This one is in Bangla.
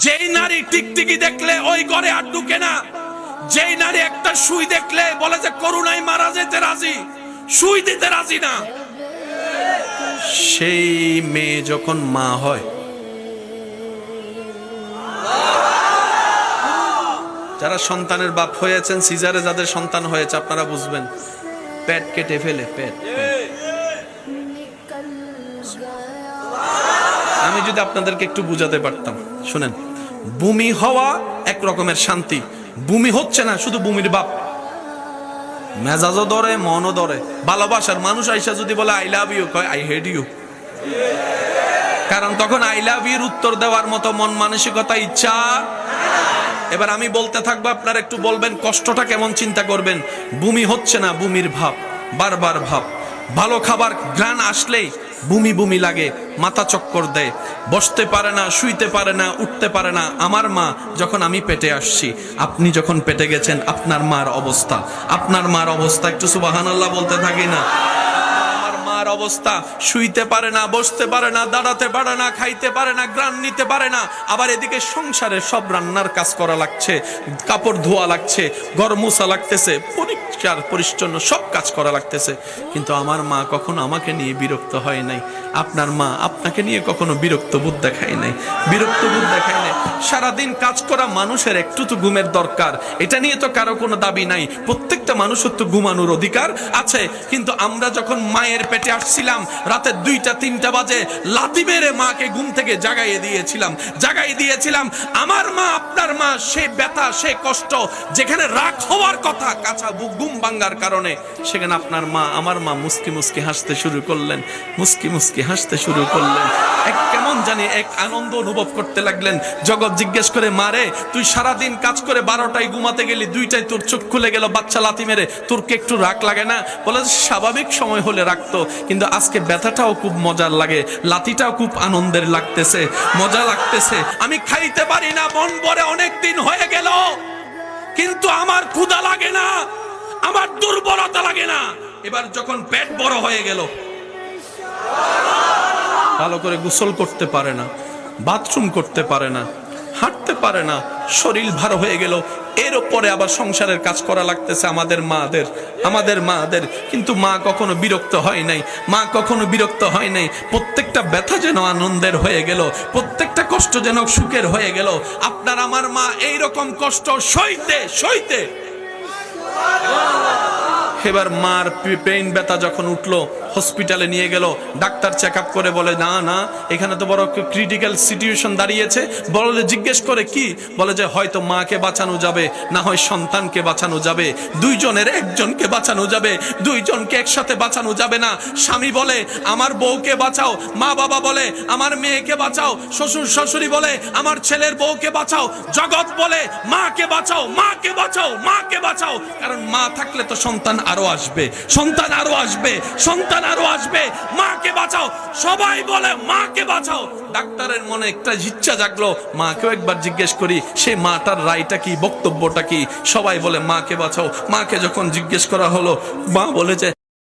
যেই নারী টিকটিকি দেখলে ওই ঘরে আর ঢুকে না, যেই নারী একটা সুই দেখলে বলে যে করুণায় মারা যেতে রাজি, সুই দিতে রাজি না, সেই মেয়ে যখন মা হয়, যারা সন্তানের বাপ হয়েছেন, সিজারে যাদের সন্তান হয়েছে আপনারা বুঝবেন, পেট কেটে ফেলে পেট। আমি যদি আপনাদেরকে একটু বুঝাতে পারতাম, শুনেন, বমি হওয়া এক রকমের শান্তি, বমি হচ্ছে না শুধু বমির বাপ, মেজাজও ধরে মনও ধরে। ভালোবাসার মানুষ আইসা যদি বলে আই লাভ ইউ, কয় আই হেট ইউ, কারণ তখন আই লাভ ইউর উত্তর দেওয়ার মতো মন মানসিকতা ইচ্ছা। এবার আমি বলতে থাকবো, আপনারা একটু বলবেন কষ্টটা কেমন, চিন্তা করবেন। বমি হচ্ছে না, বমির ভাব, বারবার ভাব। ভালো খাবার ঘ্রাণ আসলেই বমি বমি লাগে, মাথা চক্কর দেয়, বসতে পারে না, শুইতে পারে না, উঠতে পারে না। আমার মা যখন আমি পেটে আসছি, আপনি যখন পেটে গেছেন, আপনার মার অবস্থা, আপনার মার অবস্থা, একটু সুবহানাল্লাহ বলতে থাকি না। মার অবস্থা, শুইতে পারে না, বসতে পারে না, দাঁড়াতে পারে না, খাইতে পারে না, গ্রান নিতে পারে না। আবার এদিকে সংসারে সব রান্নার কাজ করা লাগছে, কাপড় ধোয়া লাগছে, ঘর মোছা লাগতেছে, পরিষ্কার পরিচ্ছন্ন সব কাজ করা লাগতেছে। কিন্তু আমার মা কখনো আমাকে নিয়ে বিরক্ত হয় নাই, আপনার মা আপনাকে নিয়ে কখনো বিরক্ত বোধ দেখায় নাই, বিরক্ত বোধ দেখায় নাই। সারাদিন কাজ করা মানুষের একটু তো ঘুমের দরকার, এটা নিয়ে তো কারো কোনো দাবি নাই। প্রত্যেকটা মানুষের তো ঘুমানোর অধিকার আছে। কিন্তু আমরা যখন মায়ের পেটে আসছিলাম, রাতে 2টা-3টা বাজে লাথি মেরে মাকে ঘুম থেকে জাগাইয়ে দিয়েছিলাম। আমার মা, আপনার মা, সেই ব্যথা, সেই কষ্ট, যেখানে রাগ হওয়ার কথা, কাঁচা ঘুম ভাঙ্গার কারণে, সেখানে আপনার মা, আমার মা মুস্কি মুস্কি হাসতে শুরু করলেন, মুস্কি মুস্কি হাসতে শুরু করলেন। এক কেমন জানি এক আনন্দ অনুভব করতে লাগলেন। জগৎ জিজ্ঞেস করে, মারে তুই সারাদিন কাজ করে 12টায় ঘুমাতে গেলি, 2টায় তোর চোখ খুলে গেল বাচ্চা লাথি মেরে, তোর কি একটু রাগ লাগে না? বলে স্বাভাবিক সময় হলে রাখতো, কিন্তু আজকে ব্যথাটাও খুব মজার লাগে, লাথিটাও খুব আনন্দের লাগতেছে, মজা লাগতেছে। আমি খাইতে পারি না, মন ভরে অনেক দিন হয়ে গেল, কিন্তু আমার ক্ষুধা লাগে না, আমার দুর্বলতা লাগে না। এবার যখন পেট বড় হয়ে গেল, ভালো করে গোসল করতে পারে না, বাথরুম করতে পারে না, হাঁটতে পারে না, শরীর ভার হয়ে গেল। এর উপরে আবার সংসারের কাজ করা লাগতেছে আমাদের মাদের। কিন্তু মা কখনো বিরক্ত হয় নাই, মা কখনো বিরক্ত হয় নাই। প্রত্যেকটা ব্যথা যেন আনন্দের হয়ে গেল, প্রত্যেকটা কষ্ট যেন সুখের হয়ে গেল। আপনার আমার মা এইরকম কষ্ট সইতে সইতে, এবার মার পেইন ব্যথা যখন উঠলো, হসপিটালে নিয়ে গেল। ডাক্তার চেক আপ করে বলে, না না, এখানে তো বড় ক্রিটিক্যাল সিচুয়েশন দাঁড়িয়েছে। বলে, জিজ্ঞেস করে কি? বলে যে হয়তো মাকে বাঁচানো যাবে, না হয় সন্তানকে বাঁচানো যাবে, দুইজনের একজনকে বাঁচানো যাবে, দুইজনকে একসাথে বাঁচানো যাবে না। স্বামী বলে আমার বউকে বাঁচাও, মা বাবা বলে আমার মেয়েকে বাঁচাও, শ্বশুর শাশুড়ি বলে আমার ছেলের বউকে বাঁচাও, জগৎ বলে মাকে বাঁচাও, মাকে বাঁচাও, মাকে বাঁচাও। কারণ মা থাকলে তো সন্তান আরো আসবে, সন্তান আরো আসবে, সন্তান আরো আসবে, মাকে বাঁচাও। সবাই বলে মাকে বাঁচাও। ডাক্তারের মনে একটা ইচ্ছা জাগলো, মাকেও একবার জিজ্ঞেস করি, সে মাটার রায়টা কি, বক্তব্যটা কি। সবাই বলে মাকে বাঁচাও। মাকে যখন জিজ্ঞেস করা হলো, মা বলে যে